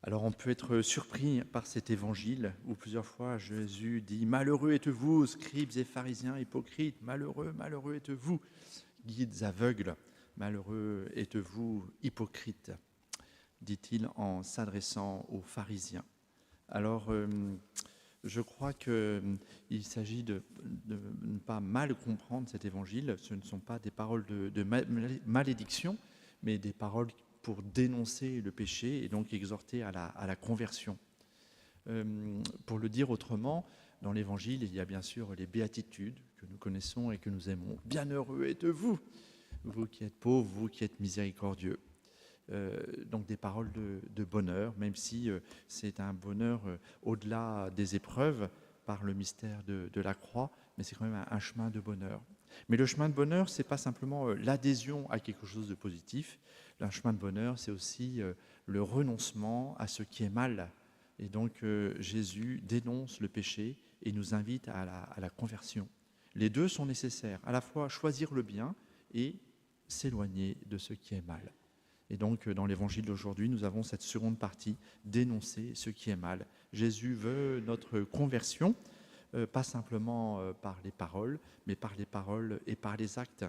Alors on peut être surpris par cet évangile où plusieurs fois Jésus dit « Malheureux êtes-vous, scribes et pharisiens hypocrites, malheureux, malheureux êtes-vous, guides aveugles, malheureux êtes-vous, hypocrites », dit-il en s'adressant aux pharisiens. Alors je crois qu'il s'agit de ne pas mal comprendre cet évangile. Ce ne sont pas des paroles de malédiction, mais des paroles pour dénoncer le péché et donc exhorter à la conversion. Pour le dire autrement, dans l'Évangile, il y a bien sûr les béatitudes que nous connaissons et que nous aimons. Bienheureux êtes-vous, vous qui êtes pauvres, vous qui êtes miséricordieux. Donc des paroles de bonheur, même si c'est un bonheur au-delà des épreuves par le mystère de la croix, mais c'est quand même un chemin de bonheur. Mais le chemin de bonheur, c'est pas simplement l'adhésion à quelque chose de positif. Le chemin de bonheur, c'est aussi le renoncement à ce qui est mal. Et donc Jésus dénonce le péché et nous invite à la conversion. Les deux sont nécessaires, à la fois choisir le bien et s'éloigner de ce qui est mal. Et donc, dans l'évangile d'aujourd'hui, nous avons cette seconde partie, dénoncer ce qui est mal. Jésus veut notre conversion, pas simplement par les paroles, mais par les paroles et par les actes.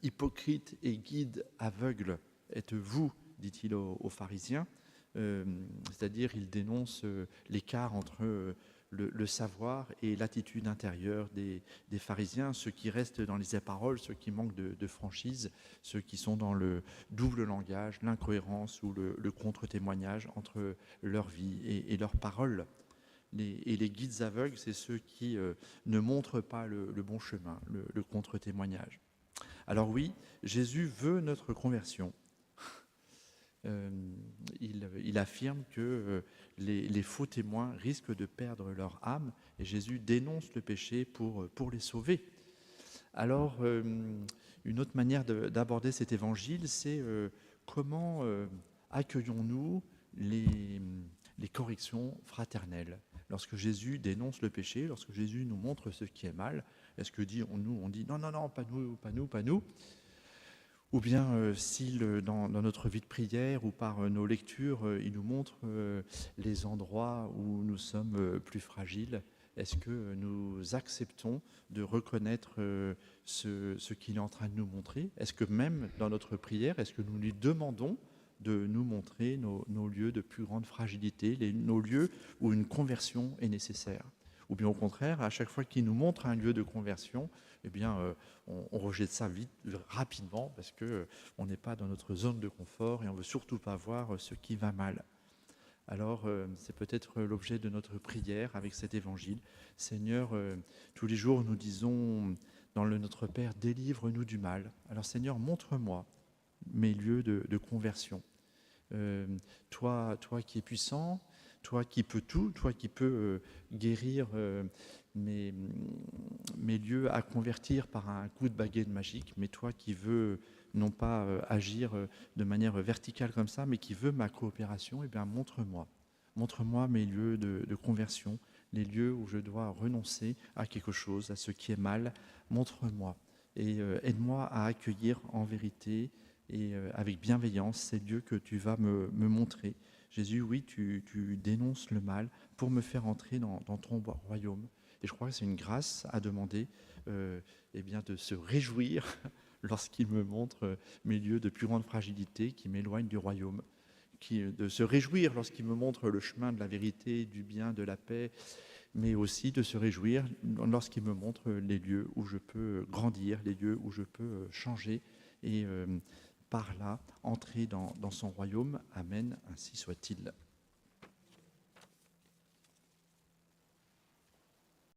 Hypocrite et guide aveugle êtes-vous, dit-il aux pharisiens. C'est-à-dire, il dénonce l'écart entre le savoir et l'attitude intérieure des pharisiens, ceux qui restent dans les paroles, ceux qui manquent de franchise, ceux qui sont dans le double langage, l'incohérence ou le contre-témoignage entre leur vie et leurs paroles. Et les guides aveugles, c'est ceux qui ne montrent pas le bon chemin, le contre-témoignage. Alors oui, Jésus veut notre conversion. Il affirme que les faux témoins risquent de perdre leur âme et Jésus dénonce le péché pour les sauver. Alors, une autre manière d'aborder cet évangile, c'est comment accueillons-nous les corrections fraternelles. Lorsque Jésus dénonce le péché, lorsque Jésus nous montre ce qui est mal, est-ce que on dit non, non, non, pas nous, pas nous, pas nous? Ou bien s'il, dans notre vie de prière ou par nos lectures, il nous montre les endroits où nous sommes plus fragiles, est-ce que nous acceptons de reconnaître ce qu'il est en train de nous montrer? Est-ce que même dans notre prière, est-ce que nous lui demandons de nous montrer nos lieux de plus grande fragilité, nos lieux où une conversion est nécessaire? Ou bien au contraire, à chaque fois qu'il nous montre un lieu de conversion, eh bien, on rejette ça vite, rapidement, parce qu'on n'est pas dans notre zone de confort et on ne veut surtout pas voir ce qui va mal. Alors, c'est peut-être l'objet de notre prière avec cet évangile. Seigneur, tous les jours, nous disons dans Notre Père, délivre-nous du mal. Alors, Seigneur, montre-moi mes lieux de conversion. Toi qui es puissant, toi qui peux tout, toi qui peux guérir mes lieux à convertir par un coup de baguette magique, mais toi qui veux non pas agir de manière verticale comme ça, mais qui veut ma coopération, eh bien montre-moi. Montre-moi mes lieux de conversion, les lieux où je dois renoncer à quelque chose, à ce qui est mal. Montre-moi et aide-moi à accueillir en vérité et avec bienveillance ces lieux que tu vas me montrer. Jésus, oui, tu dénonces le mal pour me faire entrer dans ton royaume. Et je crois que c'est une grâce à demander eh bien, de se réjouir lorsqu'il me montre mes lieux de plus grande fragilité qui m'éloignent du royaume. De se réjouir lorsqu'il me montre le chemin de la vérité, du bien, de la paix, mais aussi de se réjouir lorsqu'il me montre les lieux où je peux grandir, les lieux où je peux changer et par là entrer dans son royaume. Amen, ainsi soit-il.